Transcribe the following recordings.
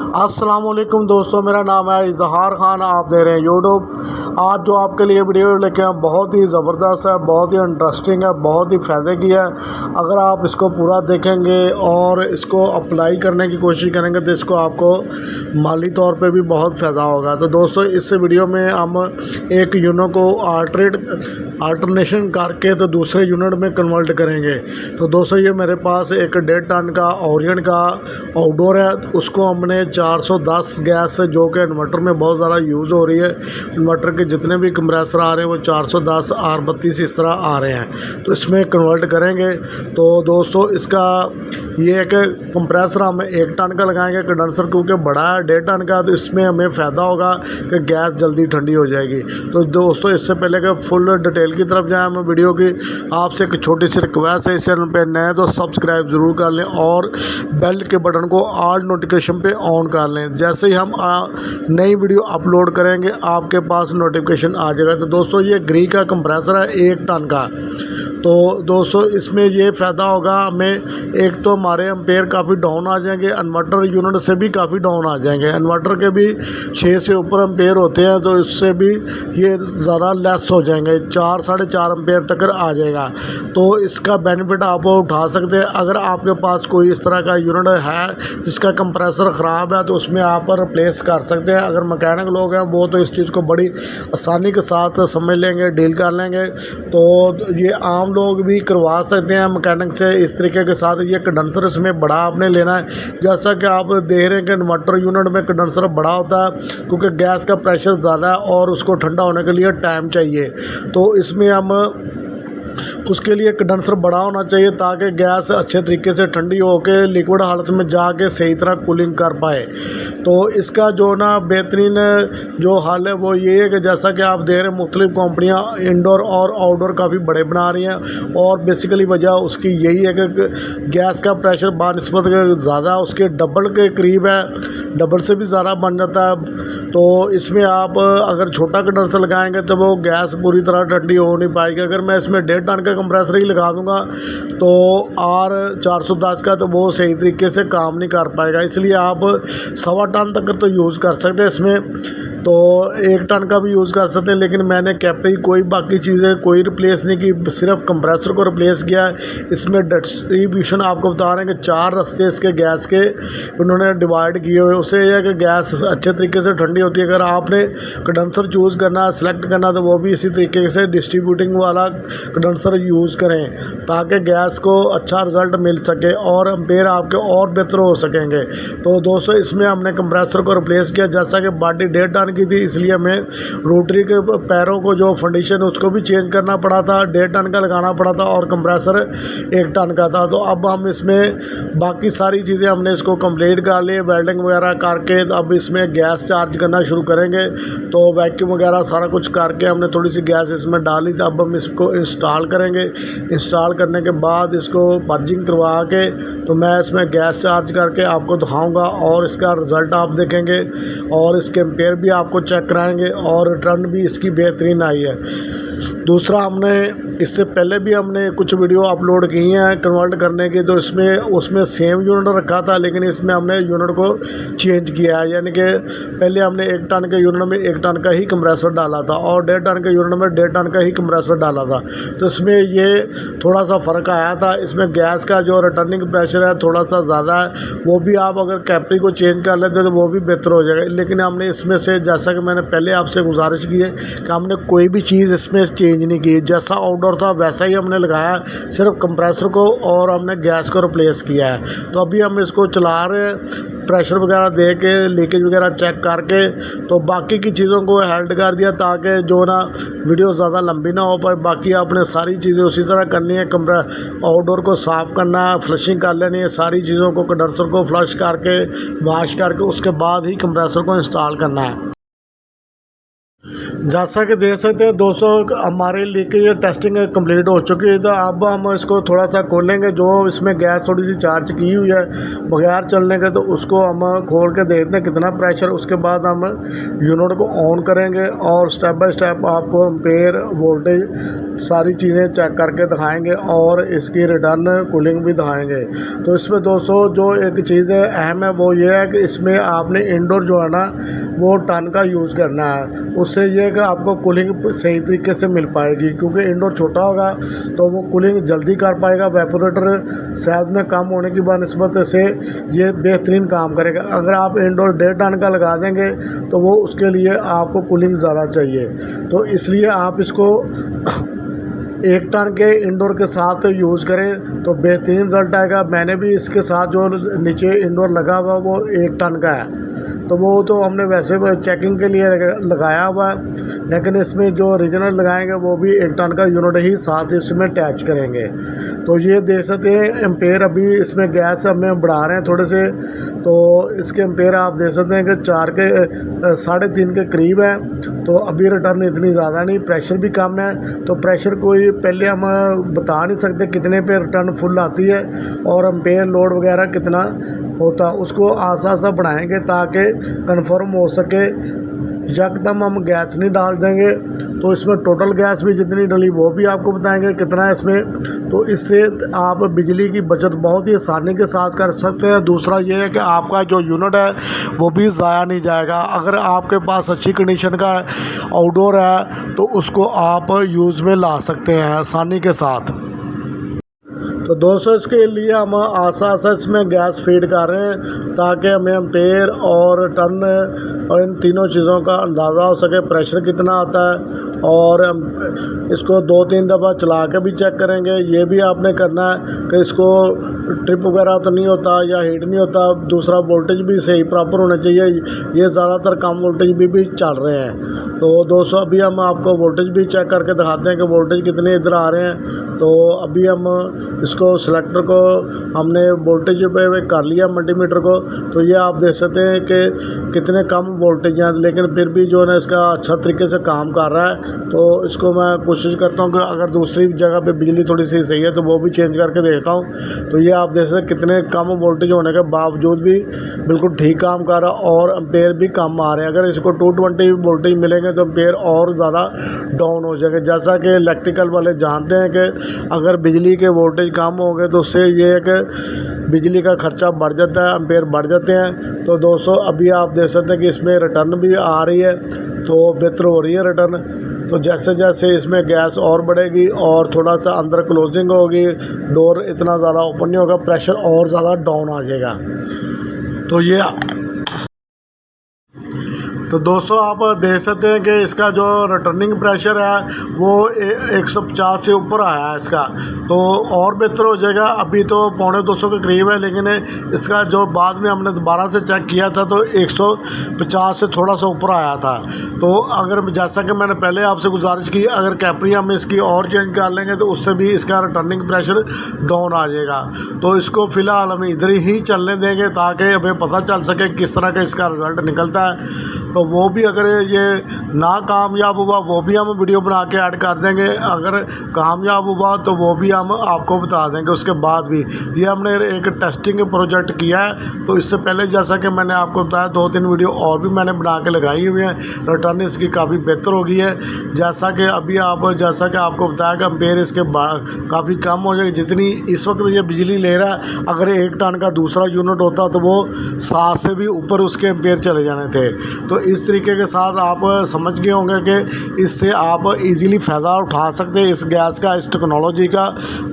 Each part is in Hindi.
अस्सलामुअलैकुम दोस्तों, मेरा नाम है इजहार खान। आप दे रहे हैं यूट्यूब। आज जो आपके लिए वीडियो लेके आए बहुत ही ज़बरदस्त है, बहुत ही इंटरेस्टिंग है, बहुत ही फ़ायदे की है। अगर आप इसको पूरा देखेंगे और इसको अप्लाई करने की कोशिश करेंगे तो इसको आपको माली तौर पे भी बहुत फ़ायदा होगा। तो दोस्तों, इस वीडियो में हम एक यूनिट को अल्टरनेशन करके तो दूसरे यूनिट में कन्वर्ट करेंगे। तो दोस्तों, ये मेरे पास एक 1.5 टन का ओरियन का आउटडोर है। उसको हमने 410 गैस से, जो कि इन्वर्टर में बहुत ज़्यादा यूज़ हो रही है, इन्वर्टर के जितने भी कंप्रेसर आ रहे हैं वो 410 R32 इस तरह आ रहे हैं, तो इसमें कन्वर्ट करेंगे। तो दोस्तों, इसका ये एक कंप्रेसर हम 1 टन का लगाएंगे कंडेंसर, क्योंकि बड़ा है 1.5 टन का, तो इसमें हमें फ़ायदा होगा कि गैस जल्दी ठंडी हो जाएगी। तो दोस्तों, इससे पहले कि फुल डिटेल की तरफ जाएँ हम वीडियो की, आपसे एक छोटी सी रिक्वेस्ट है, इस चैनल पर नए तो सब्सक्राइब ज़रूर कर लें और बेल के बटन को ऑल नोटिफिकेशन पे ऑन कर लें। जैसे ही हम नई वीडियो अपलोड करेंगे आपके पास नोटिफिकेशन आ जाएगा। तो दोस्तों, ये ग्री का कंप्रेसर है 1 टन का। तो दोस्तों, इसमें ये फ़ायदा होगा हमें, एक तो हमारे एम्पेयर काफ़ी डाउन आ जाएंगे, इन्वर्टर यूनिट से भी काफ़ी डाउन आ जाएंगे। इन्वर्टर के भी 6 से ऊपर एम्पेयर होते हैं, तो इससे भी ये ज़्यादा लेस हो जाएंगे, 4 साढ़े 4 एम्पेयर तक आ जाएगा। तो इसका बेनिफिट आप उठा सकते हैं। अगर आपके पास कोई इस तरह का यूनिट है जिसका कंप्रेसर ख़राब है तो उसमें आप रिप्लेस कर सकते हैं। अगर मैकेनिक लोग हैं वो तो इस चीज़ को बड़ी आसानी के साथ समझ लेंगे, डील कर लेंगे। तो ये आम लोग भी करवा सकते हैं मैकेनिक से इस तरीके के साथ। ये कंडेंसर इसमें बड़ा आपने लेना है, जैसा कि आप देख रहे हैं कि इन्वर्टर यूनिट में कंडेंसर बड़ा होता है, क्योंकि गैस का प्रेशर ज़्यादा है और उसको ठंडा होने के लिए टाइम चाहिए। तो इसमें हम उसके लिए कंडेंसर बड़ा होना चाहिए ताकि गैस अच्छे तरीके से ठंडी होकर लिक्विड हालत में जाके सही तरह कूलिंग कर पाए। तो इसका जो ना बेहतरीन जो हल है वो ये है कि जैसा कि आप देख रहे हैं, मुख्तलिफ कंपनियां इंडोर और आउटडोर काफ़ी बड़े बना रही हैं, और बेसिकली वजह उसकी यही है कि गैस का प्रेशर बानिस्बत ज़्यादा, उसके डबल के करीब है, डबल से भी ज़्यादा बन जाता है। तो इसमें आप अगर छोटा कंडेंसर लगाएंगे तो वो गैस पूरी तरह ठंडी हो नहीं पाएगी। अगर मैं इसमें 1.5 टन का कंप्रेसर ही लगा दूंगा तो R410 का तो वो सही तरीके से काम नहीं कर पाएगा। इसलिए आप 1.25 टन तक तो यूज़ कर सकते हैं इसमें, तो 1 टन का भी यूज़ कर सकते हैं। लेकिन मैंने कैपरी कोई बाकी चीज़ें कोई रिप्लेस नहीं की, सिर्फ कंप्रेसर को रिप्लेस किया है। इसमें डिस्ट्रीब्यूशन आपको बता रहे हैं कि 4 रास्ते इसके गैस के उन्होंने डिवाइड किए हुए। उससे यह है कि गैस अच्छे तरीके से ठंडी होती है। अगर आपने कंडेंसर चूज़ करना, सेलेक्ट करना, तो वो भी इसी तरीके से डिस्ट्रीब्यूटिंग वाला कंडेंसर यूज़ करें ताकि गैस को अच्छा रिज़ल्ट मिल सके और एम्पेयर आपके और बेहतर हो सकेंगे। तो दोस्तों, इसमें हमने कंप्रेसर को रिप्लेस किया, जैसा कि बॉडी 1.5 टन की थी, इसलिए हमें रोटरी के पैरों को जो फंडिशन उसको भी चेंज करना पड़ा था, 1.5 टन का लगाना पड़ा था, और कंप्रेसर 1 टन का था। तो अब हम इसमें बाकी सारी चीज़ें हमने इसको कंप्लीट कर लिए, वेल्डिंग वगैरह करके। तो अब इसमें गैस चार्ज करना शुरू करेंगे। तो वैक्यूम वगैरह सारा कुछ करके हमने थोड़ी सी गैस इसमें डाली थी। अब हम इसको इंस्टॉल करेंगे। इंस्टॉल करने के बाद इसको पर्जिंग करवा के तो मैं इसमें गैस चार्ज करके आपको दिखाऊंगा और इसका रिज़ल्ट आप देखेंगे और इसके एम्पेयर भी आपको चेक कराएंगे और रिटर्न भी इसकी बेहतरीन आई है। दूसरा, हमने इससे पहले भी हमने कुछ वीडियो अपलोड की हैं कन्वर्ट करने की, तो उसमें सेम यूनिट रखा था, लेकिन इसमें हमने यूनिट को चेंज किया है। यानी कि पहले हमने 1 टन के यूनिट में 1 टन का ही कंप्रेसर डाला था और 1.5 टन के यूनिट में 1.5 टन का ही कंप्रेसर डाला था। तो इसमें ये थोड़ा सा फ़र्क आया था। इसमें गैस का जो रिटर्निंग प्रेशर है थोड़ा सा ज़्यादा है, वो भी आप अगर कैपरी को चेंज कर लेते तो वो भी बेहतर हो जाएगा। लेकिन हमने इसमें से, जैसा कि मैंने पहले आपसे गुजारिश की है कि हमने कोई भी चीज़ इसमें चेंज नहीं की, जैसा आउटडोर था वैसा ही हमने लगाया, सिर्फ कंप्रेसर को और हमने गैस को रिप्लेस किया है। तो अभी हम इसको चला रहे हैं, प्रेशर वगैरह दे के, लीकेज वगैरह चेक करके। तो बाकी की चीज़ों को हेल्ड कर दिया ताकि जो ना वीडियो ज़्यादा लंबी ना हो पाए। बाकी आपने सारी चीज़ें उसी तरह करनी है, आउटडोर को साफ़ करना है, फ्लशिंग कर लेनी है, सारी चीज़ों को कंडेंसर को फ्लश करके वॉश करके उसके बाद ही कंप्रेसर को इंस्टॉल करना है। जैसा कि देख सकते हैं दोस्तों, हमारे लिए कि ये टेस्टिंग कंप्लीट हो चुकी है। तो अब हम इसको थोड़ा सा खोलेंगे। जो इसमें गैस थोड़ी सी चार्ज की हुई है बगैर चलने के, तो उसको हम खोल के देखते हैं कितना प्रेशर। उसके बाद हम यूनिट को ऑन करेंगे और स्टेप बाय स्टेप आपको एम्पेयर, वोल्टेज, सारी चीज़ें चेक करके दिखाएंगे और इसकी रिटर्न कूलिंग भी दिखाएंगे। तो इसमें दोस्तों जो एक चीज़ अहम है वो ये है कि इसमें आपने इंडोर जो है ना वो टन का यूज़ करना है। उससे ये कि आपको कूलिंग सही तरीके से मिल पाएगी, क्योंकि इंडोर छोटा होगा तो वो कूलिंग जल्दी कर पाएगा। वेपोरेटर साइज़ में कम होने की बनस्बत से ये बेहतरीन काम करेगा। अगर आप इंडोर 1.5 टन का लगा देंगे तो वो उसके लिए आपको कूलिंग ज़्यादा चाहिए। तो इसलिए आप इसको 1 टन के इंडोर के साथ यूज़ करें तो बेहतरीन रिजल्ट आएगा। मैंने भी इसके साथ जो नीचे इंडोर लगा हुआ वो 1 टन का है, तो वो तो हमने वैसे चेकिंग के लिए लगाया हुआ है, लेकिन इसमें जो ओरिजिनल लगाएंगे वो भी 1 टन का यूनिट ही साथ इसमें अटैच करेंगे। तो ये देख सकते हैं एम्पेयर, अभी इसमें गैस हमें बढ़ा रहे हैं थोड़े से, तो इसके एम्पेयर आप देख सकते हैं कि 4 के 3.5 के करीब है। तो अभी रिटर्न इतनी ज़्यादा नहीं, प्रेशर भी कम है। तो प्रेशर कोई पहले हम बता नहीं सकते कितने पे रिटर्न फुल आती है और एम्पेयर लोड वगैरह कितना होता, उसको आसा आसा बढ़ाएंगे ताकि कंफर्म हो सके। यकदम हम गैस नहीं डाल देंगे। तो इसमें टोटल गैस भी जितनी डली वो भी आपको बताएंगे कितना है इसमें। तो इससे आप बिजली की बचत बहुत ही आसानी के साथ कर सकते हैं। दूसरा ये है कि आपका जो यूनिट है वो भी ज़ाया नहीं जाएगा। अगर आपके पास अच्छी कंडीशन का आउटडोर है तो उसको आप यूज़ में ला सकते हैं आसानी के साथ। तो दोस्तों इसके लिए हम आसा इसमें गैस फीड कर रहे हैं ताकि हमें एम्पेयर और टन और इन तीनों चीज़ों का अंदाज़ा हो सके, प्रेशर कितना आता है। और इसको 2-3 दफ़ा चला के भी चेक करेंगे। ये भी आपने करना है कि इसको ट्रिप वगैरह तो नहीं होता या हीट नहीं होता। दूसरा वोल्टेज भी सही प्रॉपर होना चाहिए। ये ज़्यादातर कम वोल्टेज भी चल रहे हैं। तो दोस्तों अभी हम आपको वोल्टेज भी चेक करके दिखाते हैं कि वोल्टेज कितने इधर आ रहे हैं। तो अभी हम इसको सिलेक्टर को हमने वोल्टेज पे कर लिया मल्टीमीटर को। तो ये आप देख सकते हैं कि कितने कम वोल्टेज हैं, लेकिन फिर भी जो है ना इसका अच्छा तरीके से काम कर रहा है। तो इसको मैं कोशिश करता हूँ कि अगर दूसरी जगह पे बिजली थोड़ी सी सही है तो वो भी चेंज करके देखता हूँ। तो ये आप देख सकते हैं कितने कम वोल्टेज होने के बावजूद भी बिल्कुल ठीक काम कर रहा है और एम्पेयर भी कम आ रहे हैं। अगर इसको 220 वोल्टेज मिलेंगे तो एम्पेयर और ज़्यादा डाउन हो जाएंगे। जैसा कि इलेक्ट्रिकल वाले जानते हैं कि अगर बिजली के वोल्टेज कम होंगे तो उससे ये है कि बिजली का खर्चा बढ़ जाता है, एम्पेयर बढ़ जाते हैं। तो दोस्तों अभी आप देख सकते हैं कि इसमें रिटर्न भी आ रही है, तो बेहतर हो रही है रिटर्न। तो जैसे जैसे इसमें गैस और बढ़ेगी और थोड़ा सा अंदर क्लोजिंग होगी, डोर इतना ज़्यादा ओपन नहीं होगा, प्रेशर और ज़्यादा डाउन आ जाएगा। तो ये तो दोस्तों आप देख सकते हैं कि इसका जो रिटर्निंग प्रेशर है वो 150 से ऊपर आया है इसका। तो और बेहतर हो जाएगा। अभी तो 250 के करीब है, लेकिन इसका जो बाद में हमने दोबारा से चेक किया था तो 150 से थोड़ा सा ऊपर आया था। तो अगर जैसा कि मैंने पहले आपसे गुजारिश की, अगर कैपरी हम इसकी और चेंज कर लेंगे तो उससे भी इसका रिटर्निंग प्रेशर डाउन आ जाएगा। तो इसको फ़िलहाल हम इधर ही चलने देंगे ताकि हमें पता चल सके किस तरह का इसका रिज़ल्ट निकलता है। तो वो भी अगर ये ना कामयाब हुआ वो भी हम वीडियो बना के ऐड कर देंगे। अगर कामयाब हुआ तो वो भी हम आपको बता देंगे उसके बाद भी। ये हमने एक टेस्टिंग प्रोजेक्ट किया है। तो इससे पहले जैसा कि मैंने आपको बताया 2-3 वीडियो और भी मैंने बना के लगाई हुई हैं। रिटर्न इसकी काफ़ी बेहतर हो गई है। जैसा कि अभी जैसा कि आपको बताया कि एम्पेयर इसके काफ़ी कम हो जाएगी। जितनी इस वक्त ये बिजली ले रहा है, अगर 1 टन का दूसरा यूनिट होता तो वो 7 से भी ऊपर उसके एम्पेयर चले जाने थे। तो इस तरीके के साथ आप समझ गए होंगे कि इससे आप इजीली फ़ायदा उठा सकते हैं इस गैस का, इस टेक्नोलॉजी का,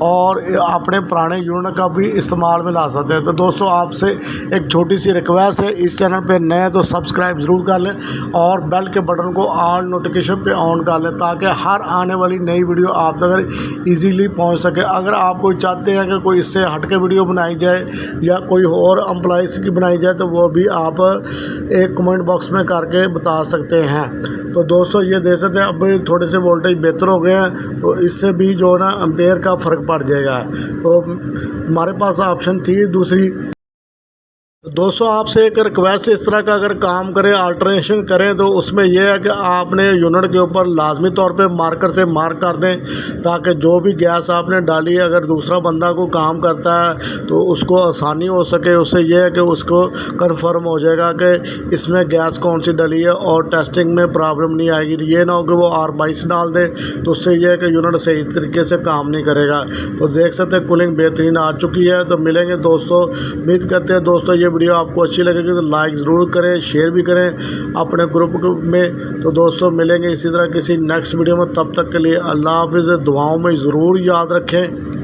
और अपने पुराने यूनिट का भी इस्तेमाल में ला सकते हैं। तो दोस्तों आपसे एक छोटी सी रिक्वेस्ट है, इस चैनल पे नए हैं तो सब्सक्राइब ज़रूर कर लें और बेल के बटन को ऑल नोटिफिकेशन पे ऑन कर लें ताकि हर आने वाली नई वीडियो आप तक ईजीली पहुँच सके। अगर आप कोई चाहते हैं कि कोई इससे हट के वीडियो बनाई जाए या कोई और एम्प्लॉइज़ की बनाई जाए तो वो भी आप एक कमेंट बॉक्स में करके बता सकते हैं। तो दोस्तों ये देख सकते हैं अब थोड़े से वोल्टेज बेहतर हो गए हैं, तो इससे भी जो है ना एम्पेयर का फ़र्क पड़ जाएगा। तो हमारे पास ऑप्शन थी दूसरी दोस्तों आपसे एक रिक्वेस्ट, इस तरह का अगर काम करें, अल्टरनेशन करें, तो उसमें यह है कि आपने यूनिट के ऊपर लाजमी तौर पे मार्कर से मार्क कर दें, ताकि जो भी गैस आपने डाली है अगर दूसरा बंदा को काम करता है तो उसको आसानी हो सके। उससे यह है कि उसको कंफर्म हो जाएगा कि इसमें गैस कौन सी डली है और टेस्टिंग में प्रॉब्लम नहीं आएगी। ये ना हो कि वो R22 डाल दे तो उससे यह है कि यूनिट सही तरीके से काम नहीं करेगा। तो देख सकते हैं कूलिंग बेहतरीन आ चुकी है। तो मिलेंगे दोस्तों, उम्मीद करते हैं दोस्तों ये वीडियो आपको अच्छी लगेगी तो लाइक ज़रूर करें, शेयर भी करें अपने ग्रुप में। तो दोस्तों मिलेंगे इसी तरह किसी नेक्स्ट वीडियो में, तब तक के लिए अल्लाह हाफिज़। दुआओं में ज़रूर याद रखें।